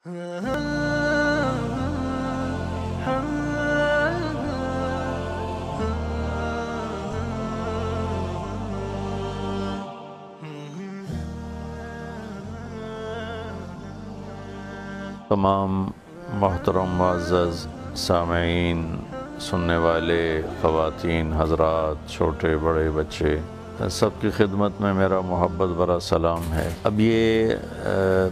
تمام محترم معزز سامعین، سننے والے، خواتین، حضرات، چھوٹے بڑے بچے، سب کی خدمت میں میرا محبت بھرا سلام ہے۔ اب یہ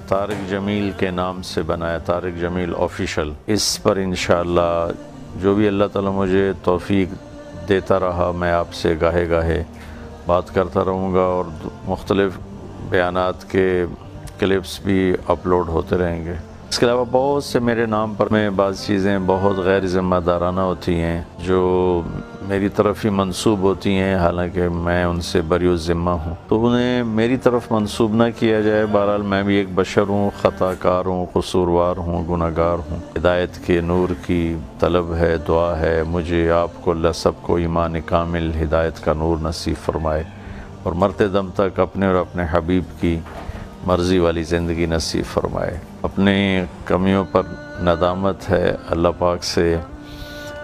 طارق جمیل کے نام سے بنا ہے، طارق جمیل آفیشل۔ اس پر انشاءاللہ جو بھی اللہ تعالیٰ مجھے توفیق دیتا رہا، میں آپ سے گاہے گاہے بات کرتا رہوں گا، اور مختلف بیانات کے کلپس بھی اپلوڈ ہوتے رہیں گے۔ اس کے علاوہ بہت سے میرے نام پر میں بعض چیزیں بہت غیر ذمہ دارانہ ہوتی ہیں جو میری طرف ہی منسوب ہوتی ہیں، حالانکہ میں ان سے بری الذمہ ہوں، تو انہیں میری طرف منسوب نہ کیا جائے۔ بہرحال میں بھی ایک بشر ہوں، خطا کار ہوں، قصوروار ہوں، گناہ گار ہوں۔ ہدایت کے نور کی طلب ہے، دعا ہے مجھے آپ کو اللہ سب کو ایمان کامل ہدایت کا نور نصیب فرمائے، اور مرتے دم تک اپنے اور اپنے حبیب کی مرضی والی زندگی نصیب فرمائے۔ اپنی کمیوں پر ندامت ہے، اللہ پاک سے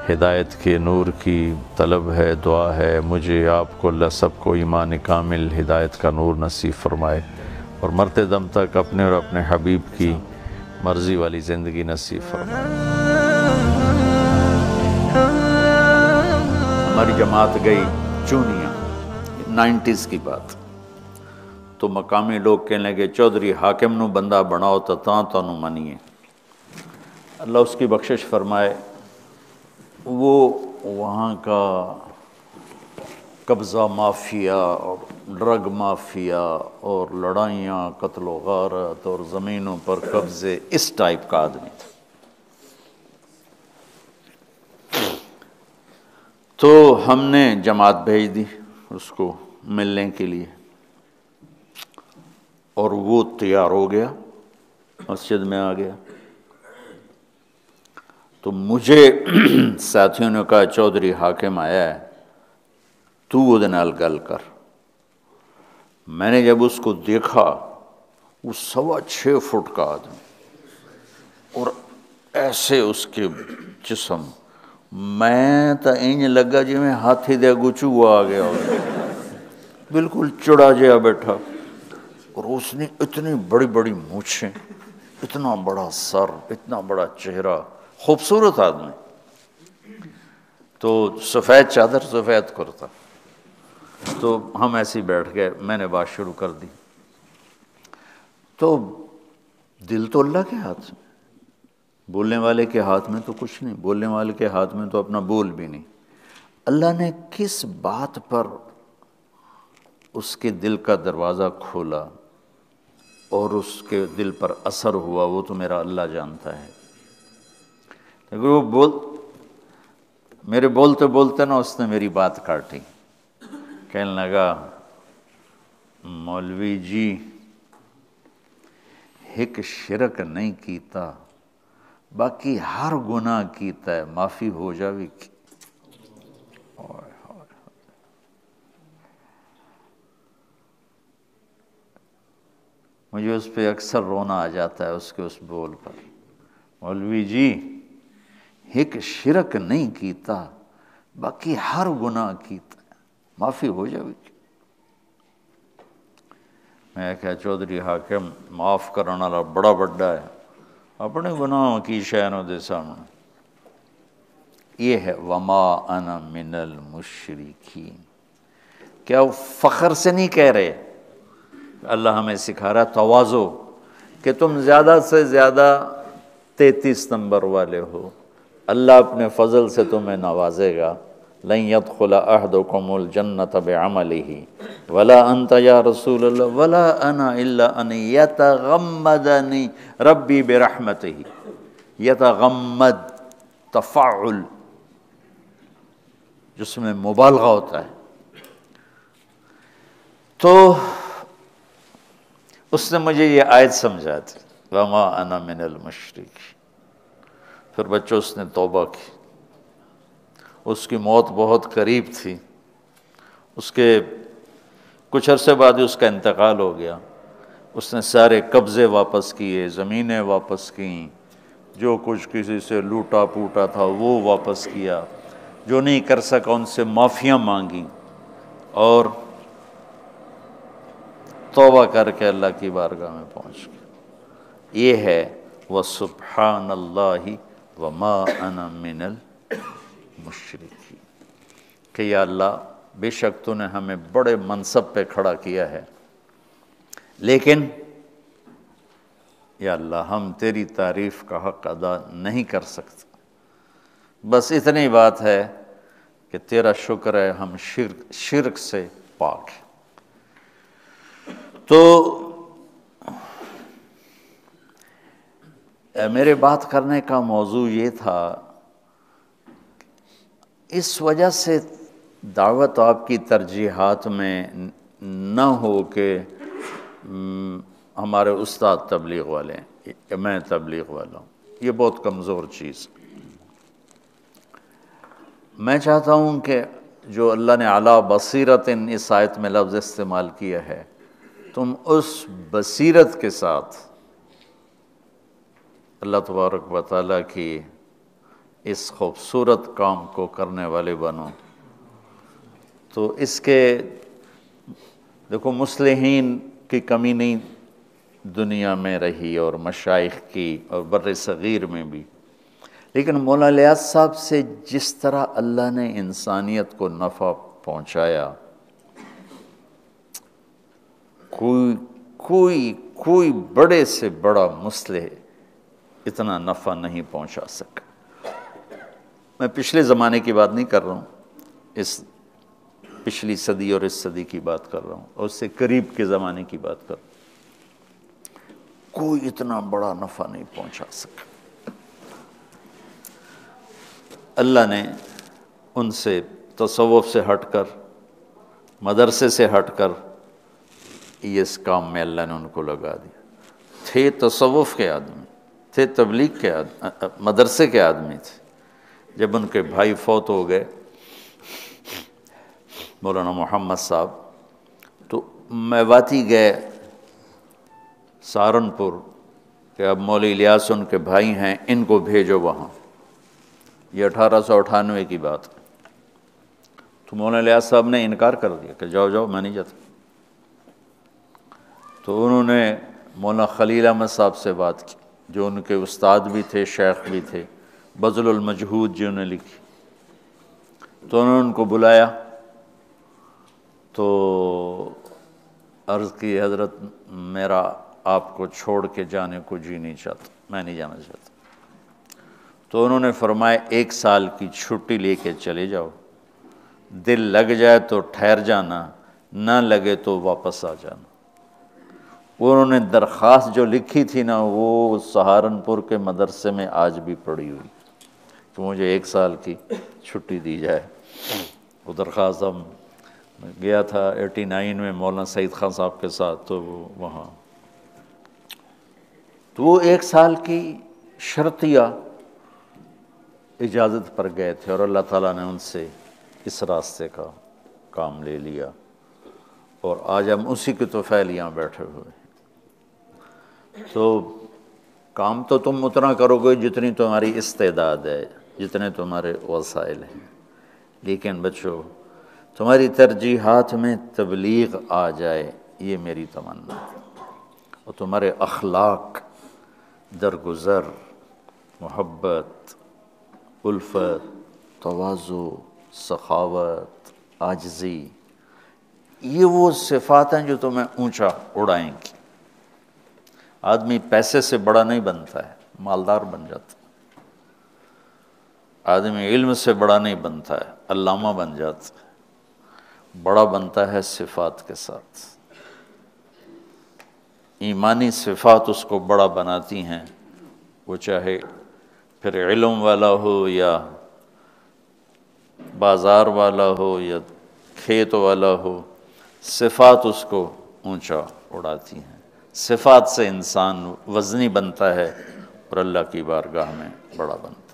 ہدایت کے نور کی طلب ہے، دعا ہے مجھے آپ کو اللہ سب کو ایمان کامل ہدایت کا نور نصیب فرمائے، اور مرتے دم تک اپنے اور اپنے حبیب کی مرضی والی زندگی نصیب فرمائے۔ ہماری جماعت گئی چونیاں، 90s کی بات، تو مقامی لوگ کہنے لگے چودھری حاکم نو بندہ بناؤ تو تانوں منیے۔ اللہ اس کی بخشش فرمائے، وہ وہاں کا قبضہ مافیا اور ڈرگ مافیا اور لڑائیاں، قتل و غارت اور زمینوں پر قبضے، اس ٹائپ کا آدمی تھا۔ تو ہم نے جماعت بھیج دی اس کو ملنے کے لیے، اور وہ تیار ہو گیا، مسجد میں آ گیا۔ تو مجھے ساتھیوں نے کہا چودھری حاکم آیا ہے، تو وہ نال گل کر۔ میں نے جب اس کو دیکھا، وہ 6.25 فٹ کا آدمی، اور ایسے اس کے جسم، میں تو انج لگا جی میں ہاتھی دے اگوں چوہا آ گیا ہو، بالکل چڑا جہا بیٹھا، اور اس نے اتنی بڑی بڑی مونچھیں، اتنا بڑا سر، اتنا بڑا چہرہ، خوبصورت آدمی، تو سفید چادر، سفید کرتا۔ تو ہم ایسے ہی بیٹھ گئے، میں نے بات شروع کر دی۔ تو دل تو اللہ کے ہاتھ میں، بولنے والے کے ہاتھ میں تو کچھ نہیں، بولنے والے کے ہاتھ میں تو اپنا بول بھی نہیں۔ اللہ نے کس بات پر اس کے دل کا دروازہ کھولا اور اس کے دل پر اثر ہوا، وہ تو میرا اللہ جانتا ہے۔ اگر وہ میرے بولتے بولتے نا اس نے میری بات کاٹی، کہنے لگا مولوی جی ایک شرک نہیں کیتا، باقی ہر گناہ کیتا ہے، معافی ہو جاوی کی۔ مجھے اس پہ اکثر رونا آ جاتا ہے، اس کے اس بول پر۔ مولوی جی ایک شرک نہیں کیتا، باقی ہر گناہ کیتا ہے، معافی ہو جاوی کی۔ میں کہا چودھری حاکم معاف کرنا والا بڑا بڑا ہے، اپنے گناہوں کی شینوں دے سامنے۔ یہ ہے وما انا من المشرکین۔ کیا وہ فخر سے نہیں کہہ رہے؟ اللہ ہمیں سکھا رہا تواضع، کہ تم زیادہ سے زیادہ 33 نمبر والے ہو، اللہ اپنے فضل سے تمہیں نوازے گا۔ لن يدخل احدكم الجنة بعمله ولا انت یا رسول اللہ ولا انا الا ان يتغمدنی ربی برحمته۔ یتغمد تفعل جس میں مبالغہ ہوتا ہے۔ تو اس نے مجھے یہ آیت سمجھا تھی، وما انا من المشرکین۔ پھر بچوں اس نے توبہ کی، اس کی موت بہت قریب تھی، اس کے کچھ عرصے بعد اس کا انتقال ہو گیا۔ اس نے سارے قبضے واپس کیے، زمینیں واپس کیں، جو کچھ کسی سے لوٹا پوٹا تھا وہ واپس کیا، جو نہیں کر سکا ان سے معافیاں مانگی، اور توبہ کر کے اللہ کی بارگاہ میں پہنچ گیا۔ یہ ہے وَسُبْحَانَ اللَّهِ وَمَا أَنَا مِنَ الْمُشْرِكِينَ، کہ یا اللہ بے شک تو نے ہمیں بڑے منصب پہ کھڑا کیا ہے، لیکن یا اللہ ہم تیری تعریف کا حق ادا نہیں کر سکتے، بس اتنی بات ہے کہ تیرا شکر ہے ہم شرک سے پاک ہیں۔ تو میرے بات کرنے کا موضوع یہ تھا، اس وجہ سے دعوت آپ کی ترجیحات میں نہ ہو کہ ہمارے استاد تبلیغ والے ہیں یا میں تبلیغ والا ہوں، یہ بہت کمزور چیز۔ میں چاہتا ہوں کہ جو اللہ نے علی بصیرت اس آیت میں لفظ استعمال کیا ہے، تم اس بصیرت کے ساتھ اللہ تبارک و تعالیٰ کی اس خوبصورت کام کو کرنے والے بنو۔ تو اس کے دیکھو مصلحین کی کمی نہیں دنیا میں رہی، اور مشائخ کی، اور بر صغیر میں بھی، لیکن مولانا الیاس صاحب سے جس طرح اللہ نے انسانیت کو نفع پہنچایا، کوئی بڑے سے بڑا مصلح اتنا نفع نہیں پہنچا سکا۔ میں پچھلے زمانے کی بات نہیں کر رہا ہوں، اس پچھلی صدی اور اس صدی کی بات کر رہا ہوں، اور اس سے قریب کے زمانے کی بات کر رہا ہوں، کوئی اتنا بڑا نفع نہیں پہنچا سکا۔ اللہ نے ان سے تصوف سے ہٹ کر، مدرسے سے ہٹ کر، یہ اس کام میں اللہ نے ان کو لگا دیا۔ تھے تصوف کے آدمی، تھے تبلیغ کے آدمی، مدرسے کے آدمی تھے۔ جب ان کے بھائی فوت ہو گئے مولانا محمد صاحب، تو میواتی گئے سہارنپور کہ اب مولوی الیاس ان کے بھائی ہیں، ان کو بھیجو وہاں۔ یہ 1898 کی بات ہے۔ تو مولانا الیاس صاحب نے انکار کر دیا کہ جاؤ جاؤ، میں نہیں جاتا۔ تو انہوں نے مولانا خلیل احمد صاحب سے بات کی، جو ان کے استاد بھی تھے، شیخ بھی تھے، بذل المجہود جنہوں نے لکھی۔ تو انہوں نے ان کو بلایا، تو عرض کی حضرت میرا آپ کو چھوڑ کے جانے کو جی نہیں چاہتا، میں نہیں جانا چاہتا۔ تو انہوں نے فرمایا 1 سال کی چھٹی لے کے چلے جاؤ، دل لگ جائے تو ٹھہر جانا، نہ لگے تو واپس آ جانا۔ انہوں نے درخواست جو لکھی تھی نا، وہ سہارنپور کے مدرسے میں آج بھی پڑی ہوئی کہ مجھے 1 سال کی چھٹی دی جائے۔ وہ درخواست ہم گیا تھا 89 میں مولانا سعید خان صاحب کے ساتھ، تو وہاں تو وہ 1 سال کی شرطیہ اجازت پر گئے تھے، اور اللہ تعالیٰ نے ان سے اس راستے کا کام لے لیا، اور آج ہم اسی کے تو فعل یہاں بیٹھے ہوئے ہیں۔ تو کام تو تم اتنا کرو گے جتنی تمہاری استعداد ہے، جتنے تمہارے وسائل ہیں، لیکن بچو تمہاری ترجیحات میں تبلیغ آ جائے، یہ میری تمنا ہے، اور تمہارے اخلاق، درگزر، محبت، الفت، تواضع، سخاوت، عاجزی، یہ وہ صفات ہیں جو تمہیں اونچا اڑائیں گی۔ آدمی پیسے سے بڑا نہیں بنتا ہے، مالدار بن جاتا ہے۔ آدمی علم سے بڑا نہیں بنتا ہے، علامہ بن جاتا ہے۔ بڑا بنتا ہے صفات کے ساتھ، ایمانی صفات اس کو بڑا بناتی ہیں، وہ چاہے پھر علم والا ہو، یا بازار والا ہو، یا کھیت والا ہو، صفات اس کو اونچا اڑاتی ہیں۔ صفات سے انسان وزنی بنتا ہے اور اللہ کی بارگاہ میں بڑا بنتا ہے۔